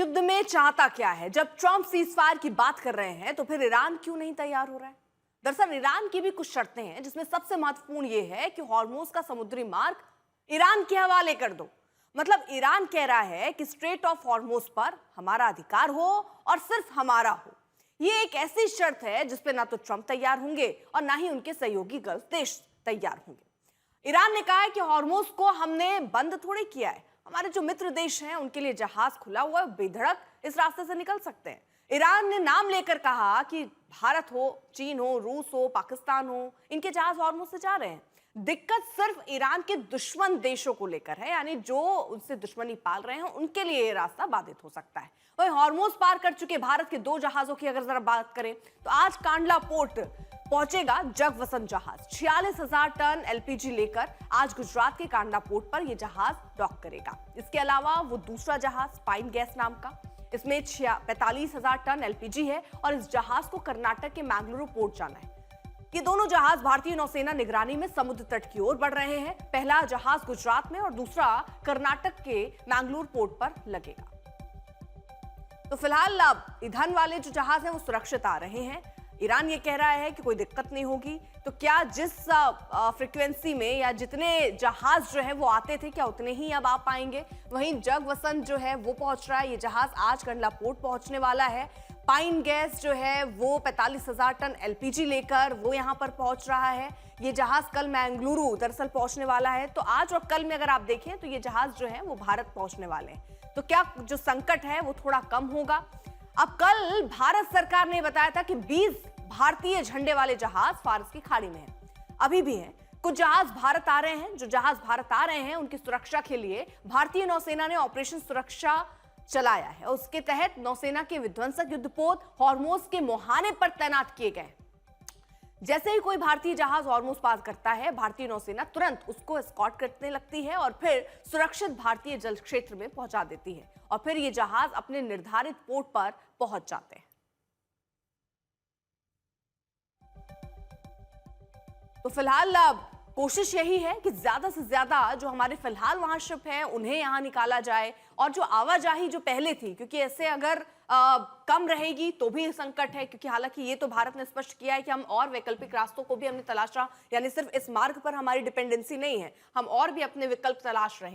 युद्ध में चाहता क्या है? जब ट्रंप सीजफायर की बात कर रहे हैं तो फिर ईरान क्यों नहीं तैयार हो रहा है? दरअसल ईरान की भी कुछ शर्तें हैं, जिसमें सबसे महत्वपूर्ण यह है कि हॉर्मुज का समुद्री मार्ग ईरान के हवाले कर दो। मतलब ईरान कह रहा है कि स्ट्रेट ऑफ हॉर्मुज पर हमारा अधिकार हो और सिर्फ हमारा हो। ये एक ऐसी शर्त है जिसपे ना तो ट्रंप तैयार होंगे और ना ही उनके सहयोगी गल्फ देश तैयार होंगे। ईरान ने कहा है कि हॉर्मुज को हमने बंद थोड़ी किया है, हमारे जो मित्र देश हैं उनके लिए जहाज खुला हुआ है, बेधड़क इस रास्ते से निकल सकते हैं। ईरान ने नाम लेकर कहा कि भारत हो, चीन हो, रूस हो, पाकिस्तान हो, इनके जहाज हॉर्मुज से जा रहे हैं। दिक्कत सिर्फ ईरान के दुश्मन देशों को लेकर है, यानी जो उनसे दुश्मनी पाल रहे हैं उनके लिए ये रास्ता बाधित हो सकता है। वही हॉर्मुज पार कर चुके भारत के 2 जहाजों की अगर जरा बात करें तो आज कांडला पोर्ट पहुंचेगा जगवसन जहाज। 46,000 टन एलपीजी लेकर आज गुजरात के कांडला पोर्ट पर यह जहाज डॉक करेगा। इसके अलावा वो दूसरा जहाज पाइन गैस नाम का, इसमें 45,000 टन एलपीजी है और इस जहाज को कर्नाटक के मैंगलुरु पोर्ट जाना है। ये दोनों जहाज भारतीय नौसेना निगरानी में समुद्र तट की ओर बढ़ रहे हैं। पहला जहाज गुजरात में और दूसरा कर्नाटक के मैंगलुरु पोर्ट पर लगेगा। तो फिलहाल अब ईंधन वाले जो जहाज हैं वो सुरक्षित आ रहे हैं। ईरान ये कह रहा है कि कोई दिक्कत नहीं होगी। तो क्या जिस फ्रीक्वेंसी में या जितने जहाज जो है वो आते थे, क्या उतने ही अब आ पाएंगे? वहीं जगवसन जो है वो पहुंच रहा है, ये जहाज आज कंडला पोर्ट पहुंचने वाला है। पाइन गैस जो है वो 45,000 टन एलपीजी लेकर वो यहां पर पहुंच रहा है। ये जहाज कल मैंगलुरु दरअसल पहुंचने वाला है। तो आज और कल में अगर आप देखें तो ये जहाज जो है वो भारत पहुंचने वाले हैं। तो क्या जो संकट है वो थोड़ा कम होगा? अब कल भारत सरकार ने बताया था कि 20 भारतीय झंडे वाले जहाज फारस की खाड़ी में हैं, अभी भी हैं। कुछ जहाज भारत आ रहे हैं। जो जहाज भारत आ रहे हैं उनकी सुरक्षा के लिए भारतीय नौसेना ने ऑपरेशन सुरक्षा चलाया है। उसके तहत नौसेना के विध्वंसक युद्धपोत हॉर्मुज के मुहाने पर तैनात किए गए। जैसे ही कोई भारतीय जहाज हॉर्मुज पार करता है, भारतीय नौसेना तुरंत उसको एस्कॉर्ट करने लगती है और फिर सुरक्षित भारतीय जल क्षेत्र में पहुंचा देती है और फिर ये जहाज अपने निर्धारित पोर्ट पर पहुंच जाते हैं। तो फिलहाल अब कोशिश यही है कि ज्यादा से ज्यादा जो हमारे फिलहाल वहां शिप हैं उन्हें यहां निकाला जाए और जो आवाजाही जो पहले थी, क्योंकि ऐसे अगर कम रहेगी तो भी संकट है, क्योंकि हालांकि ये तो भारत ने स्पष्ट किया है कि हम और वैकल्पिक रास्तों को भी हमने तलाशा, यानी सिर्फ इस मार्ग पर हमारी डिपेंडेंसी नहीं है, हम और भी अपने विकल्प तलाश रहे हैं।